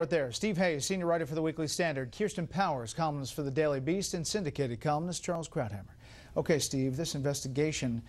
Right there, Steve Hayes, senior writer for the Weekly Standard, Kirsten Powers, columnist for the Daily Beast, and syndicated columnist Charles Krauthammer. Okay, Steve, this investigation,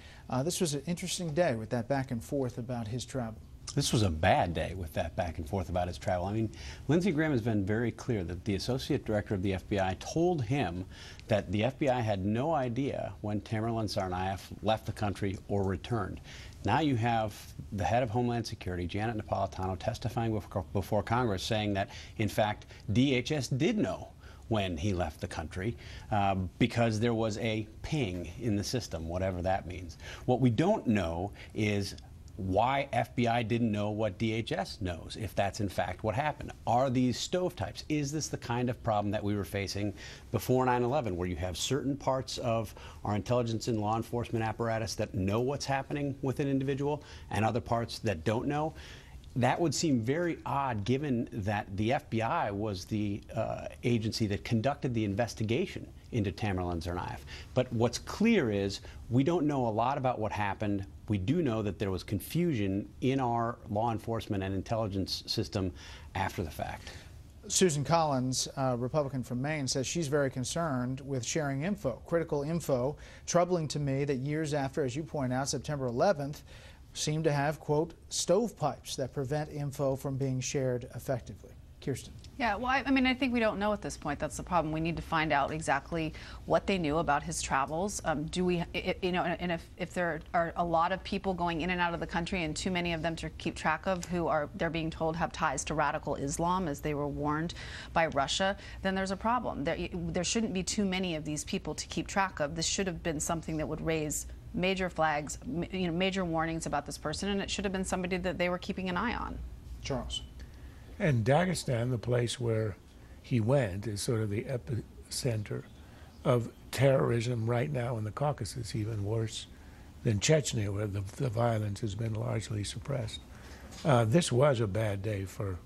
this was an interesting day with that back and forth about his travel. This was a bad day with that back and forth about his travel. I mean, Lindsey Graham has been very clear that the associate director of the FBI told him that the FBI had no idea when Tamerlan Tsarnaev left the country or returned. Now you have the head of Homeland Security, Janet Napolitano, testifying before Congress saying that, in fact, DHS did know when he left the country because there was a ping in the system, whatever that means. What we don't know is why FBI didn't know what DHS knows, if that's in fact what happened. Are these stovetypes? Is this the kind of problem that we were facing before 9/11, where you have certain parts of our intelligence and law enforcement apparatus that know what's happening with an individual and other parts that don't know? That would seem very odd, given that the FBI was the agency that conducted the investigation into Tamerlan Tsarnaev. But what's clear is we don't know a lot about what happened. We do know that there was confusion in our law enforcement and intelligence system after the fact. Susan Collins, Republican from Maine, says she's very concerned with sharing info, critical info. Troubling to me that years after, as you point out, September 11th, seem to have, quote, stovepipes that prevent info from being shared effectively. Kirsten. Yeah, well, I mean, I think we don't know at this point. That's the problem. We need to find out exactly what they knew about his travels. And if there are a lot of people going in and out of the country, and too many of them to keep track of, who are, they're being told, have ties to radical Islam, as they were warned by Russia, then there's a problem. There shouldn't be too many of these people to keep track of. This should have been something that would raise major flags, major warnings about this person, and it should have been somebody that they were keeping an eye on. Charles. And Dagestan, the place where he went, is sort of the epicenter of terrorism right now in the Caucasus, even worse than Chechnya, where the violence has been largely suppressed. This was a bad day for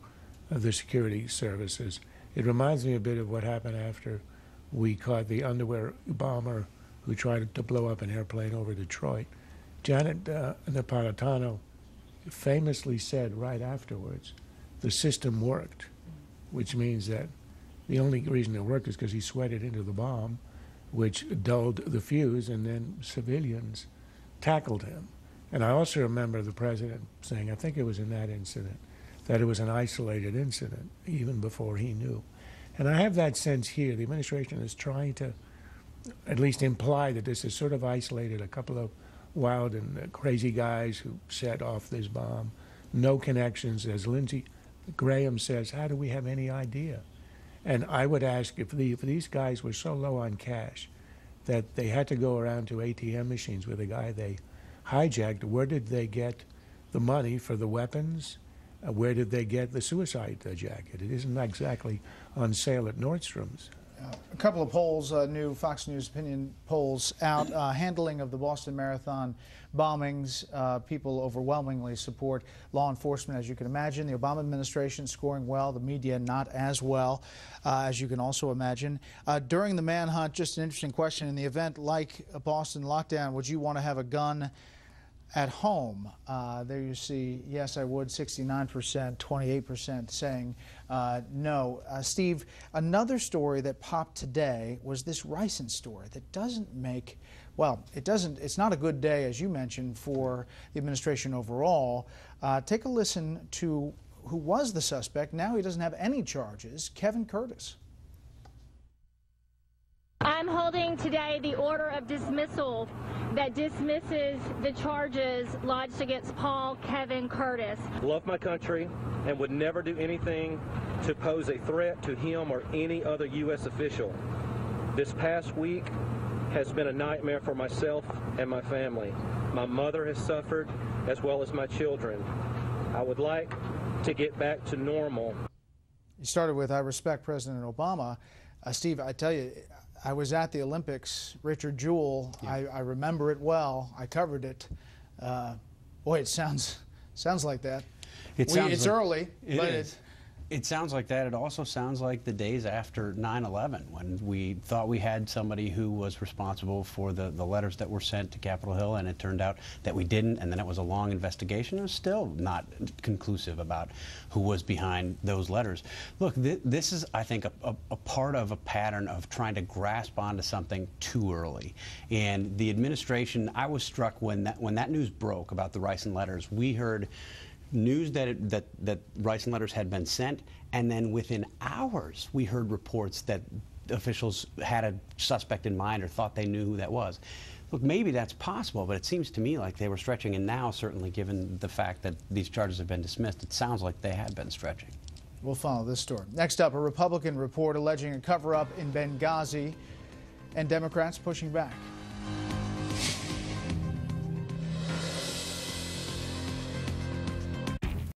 the security services. It reminds me a bit of what happened after we caught the underwear bomber who tried to blow up an airplane over Detroit. Janet Napolitano famously said right afterwards, the system worked, which means that the only reason it worked is because he sweated into the bomb, which dulled the fuse, and then civilians tackled him. And I also remember the president saying, I think it was in that incident, that it was an isolated incident, even before he knew. And I have that sense here. The administration is trying to at least imply that this is sort of isolated, a couple of wild and crazy guys who set off this bomb, no connections. As Lindsey Graham says, how do we have any idea? And I would ask, if these guys were so low on cash that they had to go around to ATM machines with the guy they hijacked, where did they get the money for the weapons? Where did they get the suicide jacket? It isn't exactly on sale at Nordstrom's. A couple of polls, new Fox News opinion polls out, handling of the Boston Marathon bombings. People overwhelmingly support law enforcement, as you can imagine. The Obama administration scoring well, the media not as well, as you can also imagine. During the manhunt, just an interesting question. In the event like a Boston lockdown, would you want to have a gun at home? There you see, yes, I would, 69%, 28% saying no. Steve, another story that popped today was this Ricin story that doesn't make, well, it's not a good day, as you mentioned, for the administration overall. Take a listen to who was the suspect. Now he doesn't have any charges, Kevin Curtis. I'm holding today the order of dismissal that dismisses the charges lodged against Paul Kevin Curtis. Love my country and would never do anything to pose a threat to him or any other U.S. official. This past week has been a nightmare for myself and my family. My mother has suffered, as well as my children. I would like to get back to normal. You started with, I respect President Obama. Steve, I tell you, I was at the Olympics, Richard Jewell. Yeah. I remember it well. I covered it. Boy, it sounds like that. It's early, but It sounds like that. It also sounds like the days after 9/11, when we thought we had somebody who was responsible for the letters that were sent to Capitol Hill, and it turned out that we didn't, and then it was a long investigation. It was still not conclusive about who was behind those letters. Look, this is, I think, a part of a pattern of trying to grasp onto something too early. And the administration, I was struck when that news broke about the Rice and letters. We heard news that Rice and letters had been sent, and then within hours we heard reports that officials had a suspect in mind or thought they knew who that was. Look, maybe that's possible, but it seems to me like they were stretching, and now, certainly given the fact that these charges have been dismissed, it sounds like they had been stretching. We'll follow this story. Next up, a Republican report alleging a cover-up in Benghazi, and Democrats pushing back.